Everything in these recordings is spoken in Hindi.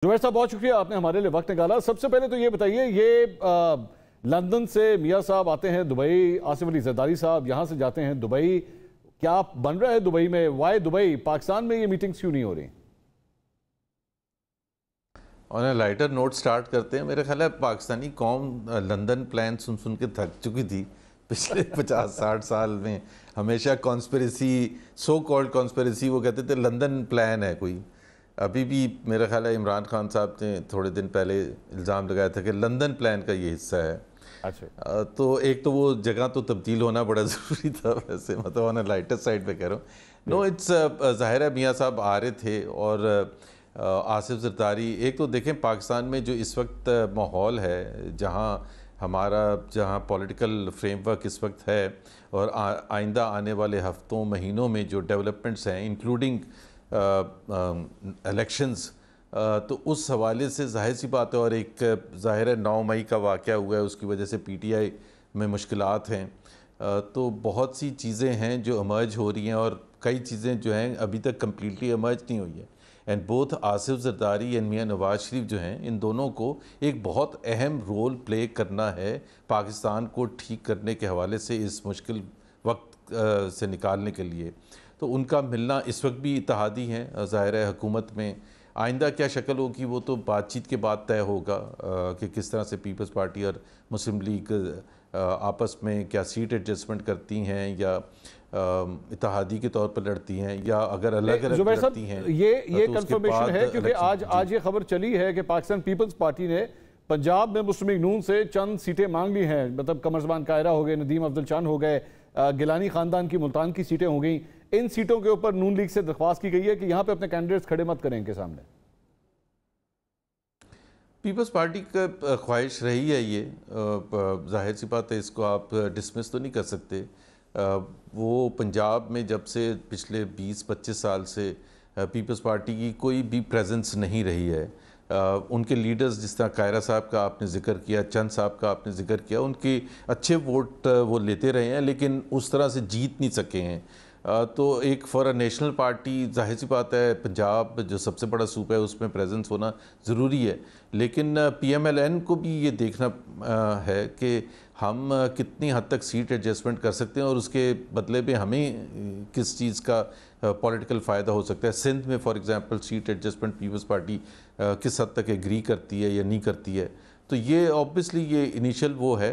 जुबैर साहब बहुत शुक्रिया, आपने हमारे लिए वक्त निकाला। सबसे पहले तो ये बताइए, ये लंदन से मियाँ साहब आते हैं दुबई, आसिफ अली जरदारी साहब यहाँ से जाते हैं दुबई, क्या बन रहा है दुबई में? Y Dubai? पाकिस्तान में ये मीटिंग्स क्यों नहीं हो रही? और लाइटर नोट स्टार्ट करते हैं। मेरे ख्याल है पाकिस्तानी कौम लंदन प्लान सुन सुन के थक चुकी थी पिछले 50-60 साल में। हमेशा कॉन्स्पिरेसी, सो कॉल्ड कॉन्स्पिरेसी, वो कहते थे लंदन प्लान है कोई। अभी भी मेरा ख्याल है इमरान खान साहब ने थोड़े दिन पहले इल्ज़ाम लगाया था कि लंदन प्लान का ये हिस्सा है। अच्छा, तो एक तो वो जगह तो तब्दील होना बड़ा ज़रूरी था वैसे, मतलब ऑन लाइटर साइड पे कह रहा हूँ। नो इट्स ज़ाहिर है मियाँ साहब आ रहे थे और आसिफ जरदारी। एक तो देखें पाकिस्तान में जो इस वक्त माहौल है, जहाँ पॉलिटिकल फ्रेमवर्क इस वक्त है और आइंदा आने वाले हफ्तों महीनों में जो डेवलपमेंट्स हैं इंक्लूडिंग इलेक्शंस, तो उस हवाले से जाहिर सी बात है। और एक ज़ाहिर है 9 मई का वाक़या हुआ है, उसकी वजह से पीटीआई में मुश्किलात हैं। तो बहुत सी चीज़ें हैं जो इमर्ज हो रही हैं और कई चीज़ें जो हैं अभी तक कम्प्लीटली इमर्ज नहीं हुई है। And both Asif Zardari and मियाँ नवाज शरीफ जो हैं, इन दोनों को एक बहुत अहम रोल प्ले करना है पाकिस्तान को ठीक करने के हवाले से, इस मुश्किल वक्त से निकालने के लिए। तो उनका मिलना इस वक्त भी इत्तेहादी हैं। ज़ाहिर है हुकूमत में आइंदा क्या शक्ल होगी वो तो बातचीत के बाद तय होगा कि किस तरह से पीपल्स पार्टी और मुस्लिम लीग आपस में क्या सीट एडजस्टमेंट करती हैं या इत्तेहादी के तौर पर लड़ती हैं या अगर अलग अलग लड़ती हैं। ये कंफर्मेशन है क्योंकि आज ये खबर चली है कि पाकिस्तान पीपल्स पार्टी ने पंजाब में मुस्लिम लीग नून से चंद सीटें मांग ली हैं। मतलब कमर ज़मान कायरा हो गए, नदीम अब्दुल चान हो गए, गिलानी ख़ानदान की मुल्तान की सीटें हो गई। इन सीटों के ऊपर नून लीग से दरख्वास्त की गई है कि यहाँ पे अपने कैंडिडेट्स खड़े मत करें इनके सामने। पीपल्स पार्टी का ख्वाहिश रही है ये, जाहिर सी बात है, इसको आप डिसमिस तो नहीं कर सकते। वो पंजाब में जब से पिछले 20-25 साल से पीपल्स पार्टी की कोई भी प्रेजेंस नहीं रही है। उनके लीडर्स जिस तरह कायरा साहब का आपने ज़िक्र किया, चंद साहब का आपने ज़िक्र किया, उनके अच्छे वोट वो लेते रहे हैं लेकिन उस तरह से जीत नहीं सके हैं। तो एक फॉर अ नेशनल पार्टी जाहिर सी बात है पंजाब जो सबसे बड़ा सूबा है उसमें प्रेजेंस होना ज़रूरी है। लेकिन PMLN को भी ये देखना है कि हम कितनी हद तक सीट एडजस्टमेंट कर सकते हैं और उसके बदले में हमें किस चीज़ का पॉलिटिकल फ़ायदा हो सकता है। सिंध में for example seat adjustment peoples party किस हद तक एग्री करती है या नहीं करती है। तो ये ऑब्वियसली ये इनिशियल वो है,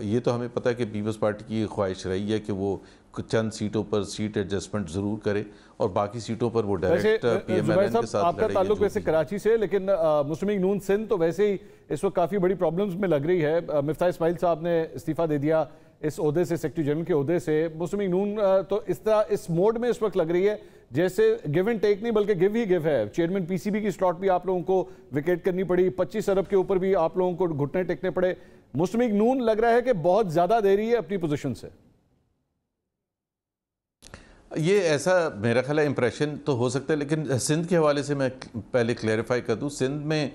ये तो हमें पता है कि पीपल्स पार्टी की ख्वाहिश रही है कि वो चंद सीटों पर सीट एडजस्टमेंट ज़रूर करे और बाकी सीटों पर वो डायरेक्ट PMLN के साथ आपका ताल्लुक वैसे कराची से, लेकिन मुस्लिम लीग नून सिंध तो वैसे ही इस वक्त काफ़ी बड़ी प्रॉब्लम्स में लग रही है। मिफ्ता इस्माइल साहब ने इस्तीफ़ा दे दिया इस ओहदे से, सेक्रेटरी जनरल के ओहदे से। मुस्लिम लीग नून तो इस मोड में इस वक्त लग रही है जैसे गिव एंड टेक नहीं बल्कि गिव ही गिव है। चेयरमैन PCB की स्लॉट भी आप लोगों को विकेट करनी पड़ी, 25 अरब के ऊपर भी आप लोगों को घुटने टेकने पड़े। मुस्लिम लीग नून लग रहा है कि बहुत ज़्यादा दे रही है अपनी पोजीशन से। ये ऐसा मेरा ख्याल है इम्प्रेशन तो हो सकता है, लेकिन सिंध के हवाले से मैं पहले क्लैरिफाई कर दूँ। सिंध में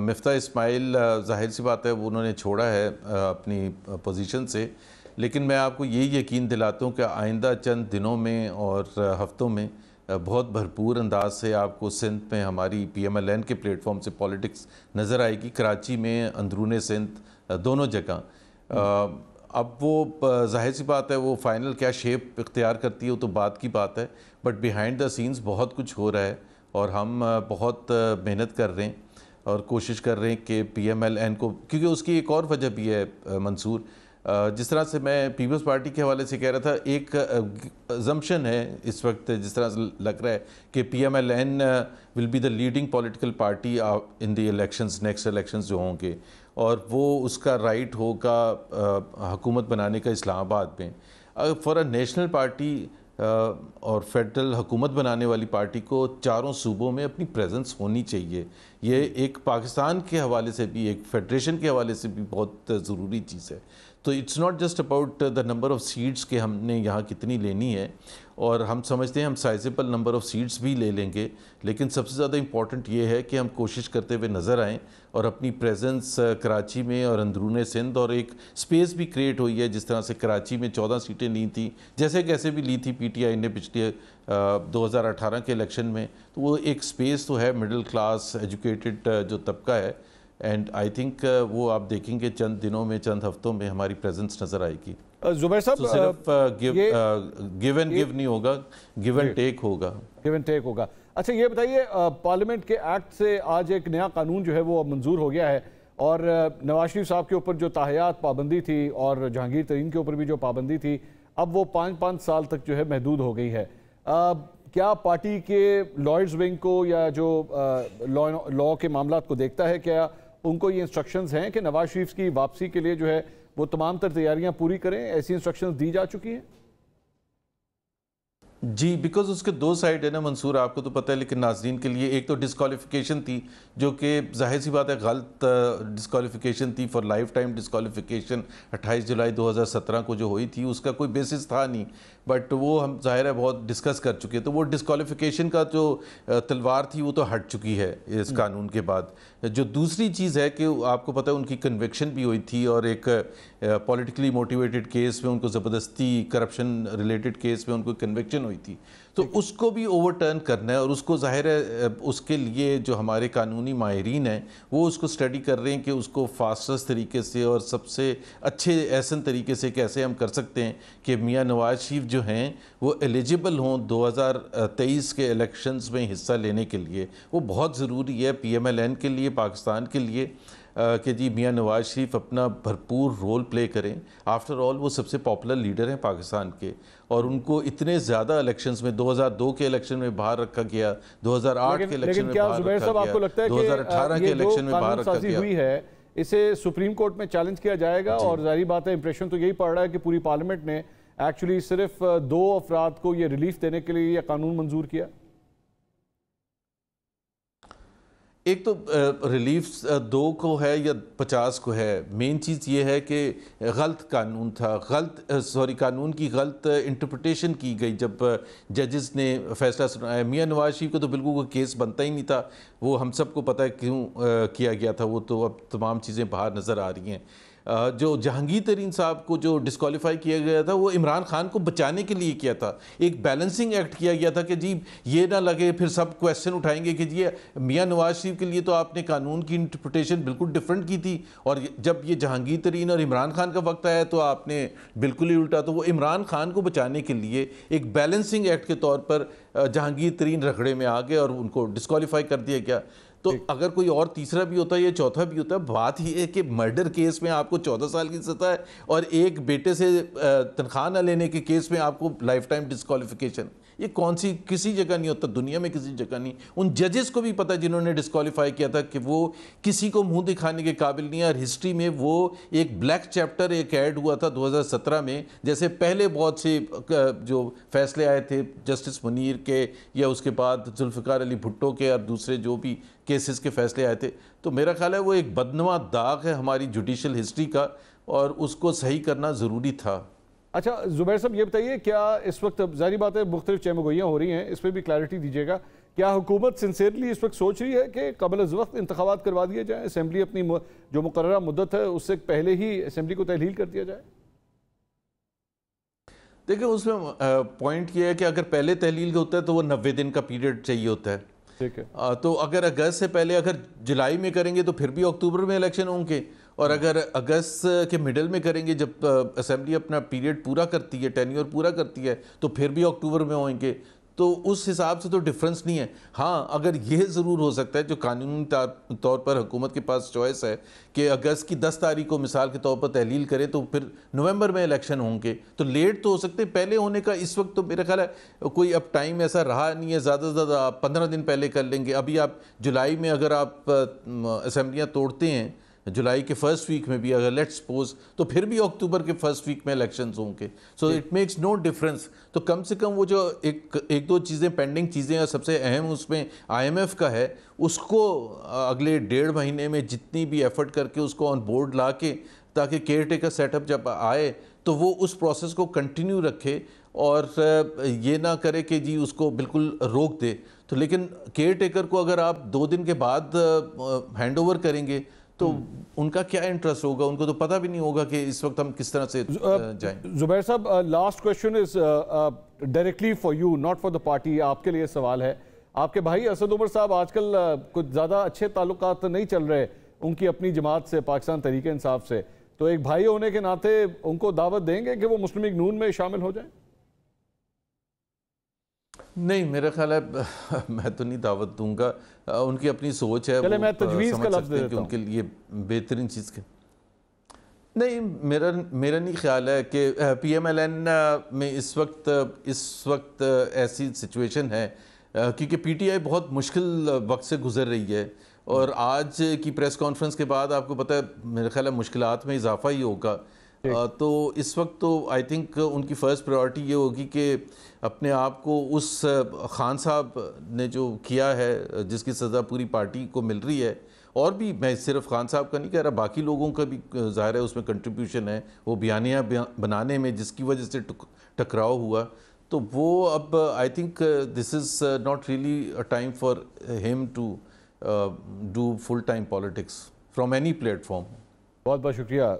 मिफ्ता इस्माइल ज़ाहिर सी बात है वो उन्होंने छोड़ा है अपनी पोजीशन से, लेकिन मैं आपको ये यकीन दिलाता हूँ कि आइंदा चंद दिनों में और हफ्तों में बहुत भरपूर अंदाज से आपको सिंध में हमारी PMLN के प्लेटफॉर्म से पॉलिटिक्स नज़र आएगी। कराची में, अंदरूने सिंध, दोनों जगह। अब वो जाहिर सी बात है वो फ़ाइनल क्या शेप इख्तियार करती है वो तो बात की बात है, बट बिहाइंड द सीन्स बहुत कुछ हो रहा है और हम बहुत मेहनत कर रहे हैं और कोशिश कर रहे हैं कि PMLN को, क्योंकि उसकी एक और वजह भी है मंसूर, जिस तरह से मैं पीपल्स पार्टी के हवाले से कह रहा था, एक अजम्पशन है इस वक्त जिस तरह से लग रहा है कि PMLN will be the leading political party in the elections, next elections जो होंगे, और वो उसका राइट होगा हुकूमत बनाने का इस्लामाबाद में। फॉर अ नेशनल पार्टी और फेडरल हुकूमत बनाने वाली पार्टी को चारों सूबों में अपनी प्रेजेंस होनी चाहिए। ये एक पाकिस्तान के हवाले से भी, एक फेडरेशन के हवाले से भी बहुत ज़रूरी चीज़ है। तो it's not just about the number of seats के हमने यहाँ कितनी लेनी है, और हम समझते हैं हम साइजेबल नंबर ऑफ़ सीट्स भी ले लेंगे, लेकिन सबसे ज़्यादा इम्पॉर्टेंट ये है कि हम कोशिश करते हुए नज़र आएँ और अपनी प्रेजेंस कराची में और अंदरूनी सिंध, और एक स्पेस भी क्रिएट हुई है। जिस तरह से कराची में 14 सीटें ली थी, जैसे कैसे भी ली थी पीटीआई ने पिछले 2018 के इलेक्शन में, तो वो एक स्पेस तो है मिडिल क्लास एजुकेटेड जो तबका है। एंड आई थिंक वो आप देखेंगे चंद दिनों में, चंद हफ्तों में हमारी प्रेजेंस नज़र आएगी। जुबैर साहब, सिर्फ गिव एंड गिव नहीं होगा, गिव एंड टेक होगा। गिव एंड टेक होगा। अच्छा, ये बताइए, पार्लियामेंट के एक्ट से आज एक नया कानून जो है वो मंजूर हो गया है, और नवाज शरीफ साहब के ऊपर जो ताहयात पाबंदी थी और जहांगीर तरीन के ऊपर भी जो पाबंदी थी, अब वो 5-5 साल तक जो है महदूद हो गई है। क्या पार्टी के लॉयर्स विंग को या जो लॉ के मामला को देखता है, क्या उनको ये इंस्ट्रक्शंस हैं कि नवाज शरीफ की वापसी के लिए जो है वो तमाम तर तैयारियां पूरी करें? ऐसी इंस्ट्रक्शंस दी जा चुकी हैं? जी, बिकॉज उसके दो साइड है ना मंसूर, आपको तो पता है, लेकिन नाजरीन के लिए एक तो डिस्क्वालिफिकेशन थी, जो कि जाहिर सी बात है गलत डिस्क्वालिफिकेशन थी, फॉर लाइफ टाइम डिस्क्वालिफिकेशन 28 जुलाई 2017 को जो हुई थी, उसका कोई बेसिस था नहीं, बट वो हम जाहिर है बहुत डिस्कस कर चुके। तो वो डिस्क्वालिफिकेशन का जो तलवार थी वो तो हट चुकी है इस कानून के बाद। जो दूसरी चीज़ है कि आपको पता है उनकी कन्विक्शन भी हुई थी, और एक पॉलिटिकली मोटिवेटेड केस में उनको ज़बरदस्ती करप्शन रिलेटेड केस में उनको कन्विक्शन हुई थी, तो उसको भी ओवरटर्न करना है। और उसको जाहिर है उसके लिए जो हमारे कानूनी माहिरीन हैं वो उसको स्टडी कर रहे हैं कि उसको फास्टेस्ट तरीके से और सबसे अच्छे ऐसन तरीके से कैसे हम कर सकते हैं कि मियां नवाज शरीफ जो हैं वो एलिजिबल हों 2023 के इलेक्शंस में हिस्सा लेने के लिए। वो बहुत ज़रूरी है PMLN के लिए, पाकिस्तान के लिए, कि जी मियां नवाज शरीफ अपना भरपूर रोल प्ले करें। आफ्टर ऑल वो सबसे पॉपुलर लीडर हैं पाकिस्तान के, और उनको इतने ज़्यादा इलेक्शंस में 2002 के इलेक्शन में बाहर रखा गया, 2008 के इलेक्शन में बाहर रखा गया, 2018 के इलेक्शन में बाहर रखा गया हुई है, इसे सुप्रीम कोर्ट में चैलेंज किया जाएगा। और जाहिर बात है इंप्रेशन तो यही पड़ रहा है कि पूरी पार्लियामेंट ने एक्चुअली सिर्फ 2 अफराद को ये रिलीफ देने के लिए यह कानून मंजूर किया। एक तो रिलीफ 2 को है या 50 को है, मेन चीज़ ये है कि गलत कानून था, कानून की गलत इंटरप्रिटेशन की गई जब जजेस ने फैसला सुनाया। मियां नवाज शरीफ को तो बिल्कुल कोई केस बनता ही नहीं था, वो हम सबको पता है क्यों किया गया था, वो तो अब तमाम चीज़ें बाहर नज़र आ रही हैं। जो जहांगीर तरीन साहब को जो डिस्क्वालीफाई किया गया था वो इमरान खान को बचाने के लिए किया था। एक बैलेंसिंग एक्ट किया गया था कि जी ये ना लगे फिर सब क्वेश्चन उठाएंगे कि जी मियां नवाज शरीफ के लिए तो आपने कानून की इंटरप्रिटेशन बिल्कुल डिफरेंट की थी, और जब ये जहांगीर तरीन और इमरान खान का वक्त आया तो आपने बिल्कुल ही उल्टा। तो वो इमरान खान को बचाने के लिए एक बैलेंसिंग एक्ट के तौर पर जहांगीर तरीन रगड़े में आ गए और उनको डिस्क्वालीफाई कर दिया गया। तो अगर कोई और तीसरा भी होता है या चौथा भी होता है, बात ही है कि मर्डर केस में आपको 14 साल की सज़ा है, और एक बेटे से तनख्वाह न लेने के केस में आपको लाइफ टाइम डिस्क्वालिफिकेशन। ये कौन सी, किसी जगह नहीं होता, दुनिया में किसी जगह नहीं। उन जजेस को भी पता है जिन्होंने डिस्क्वालीफाई किया था कि वो किसी को मुंह दिखाने के काबिल नहीं है, और हिस्ट्री में वो एक ब्लैक चैप्टर एक ऐड हुआ था 2017 में। जैसे पहले बहुत से जो फैसले आए थे जस्टिस मुनीर के या उसके बाद जुल्फ़िकार अली भुट्टो के और दूसरे जो भी केसेस के फैसले आए थे, तो मेरा ख्याल है वो एक बदनुमा दाग है हमारी जुडिशल हिस्ट्री का, और उसको सही करना ज़रूरी था। अच्छा जुबैर साहब, ये बताइए, क्या इस वक्त, जारी बात है मुख्तलिफ चहमगोइयाँ हो रही हैं, इस पर भी क्लैरिटी दीजिएगा, क्या हुकूमत सिंसियरली इस वक्त सोच रही है कि कबल अज़ वक्त इंतखाबात करवा दिए जाए, असेंबली अपनी जो मुकर्ररा मुद्दत है उससे पहले ही असेंबली को तहलील कर दिया जाए? देखिए उसमें पॉइंट ये है कि अगर पहले तहलील होता है तो वो 90 दिन का पीरियड चाहिए होता है। ठीक है। तो अगर अगस्त से पहले, अगर जुलाई में करेंगे तो फिर भी अक्टूबर में इलेक्शन होंगे, और अगर अगस्त के मिडल में करेंगे जब असेंबली अपना पीरियड पूरा करती है, टेन्योर पूरा करती है, तो फिर भी अक्टूबर में होंगे। तो उस हिसाब से तो डिफरेंस नहीं है। हाँ, अगर ये ज़रूर हो सकता है, जो कानूनी तौर पर हुकूमत के पास चॉइस है कि अगस्त की 10 तारीख को मिसाल के तौर पर तहलील करें तो फिर नवंबर में इलेक्शन होंगे, तो लेट तो हो सकते हैं। पहले होने का इस वक्त तो मेरा ख्याल है कोई अब टाइम ऐसा रहा नहीं है, ज़्यादा से ज़्यादा आप 15 दिन पहले कर लेंगे। अभी आप जुलाई में अगर आप असेंबलियाँ तोड़ते हैं, जुलाई के फर्स्ट वीक में भी अगर लेट्स सपोज, तो फिर भी अक्टूबर के फर्स्ट वीक में इलेक्शंस होंगे। So it makes no difference. तो कम से कम वो जो एक दो चीज़ें पेंडिंग चीज़ें हैं, सबसे अहम उसमें IMF का है, उसको अगले 1.5 महीने में जितनी भी एफर्ट करके उसको ऑन बोर्ड ला के, ताकि केयर टेकर सेटअप जब आए तो वो उस प्रोसेस को कंटिन्यू रखे और ये ना करे कि जी उसको बिल्कुल रोक दे। तो लेकिन केयर टेकर को अगर आप 2 दिन के बाद हैंड ओवर करेंगे तो उनका क्या इंटरेस्ट होगा, उनको तो पता भी नहीं होगा कि इस वक्त हम किस तरह से जाएं। जुबैर साहब, last question is directly for you, not for the party. आपके लिए सवाल है, आपके भाई असद उमर साहब आजकल कुछ ज़्यादा अच्छे ताल्लुकात नहीं चल रहे उनकी अपनी जमात से, पाकिस्तान तहरीक इंसाफ से, तो एक भाई होने के नाते उनको दावत देंगे कि वो मुस्लिम लीग नून में शामिल हो जाए? नहीं, मेरा ख्याल है मैं तो नहीं दावत दूंगा, उनकी अपनी सोच है। चले मैं तजवीज़ का लफ्ज़ दे देता हूं उनके लिए बेहतरीन चीज़ के नहीं, मेरा नहीं ख्याल है कि PMLN में इस वक्त ऐसी सिचुएशन है, क्योंकि PTI बहुत मुश्किल वक्त से गुजर रही है और आज की प्रेस कॉन्फ्रेंस के बाद आपको पता है मेरे ख्याल है मुश्किलात में इजाफा ही होगा। तो इस वक्त तो आई थिंक उनकी फ़र्स्ट प्रायोरिटी ये होगी कि अपने आप को उस खान साहब ने जो किया है, जिसकी सज़ा पूरी पार्टी को मिल रही है, और भी मैं सिर्फ खान साहब का नहीं कह रहा, बाकी लोगों का भी ज़ाहिर है उसमें कंट्रीब्यूशन है, वो बयानियाँ बनाने में जिसकी वजह से टकराव हुआ। तो वो अब I think this is not really a time for him to do full time politics from any platform. बहुत बहुत शुक्रिया।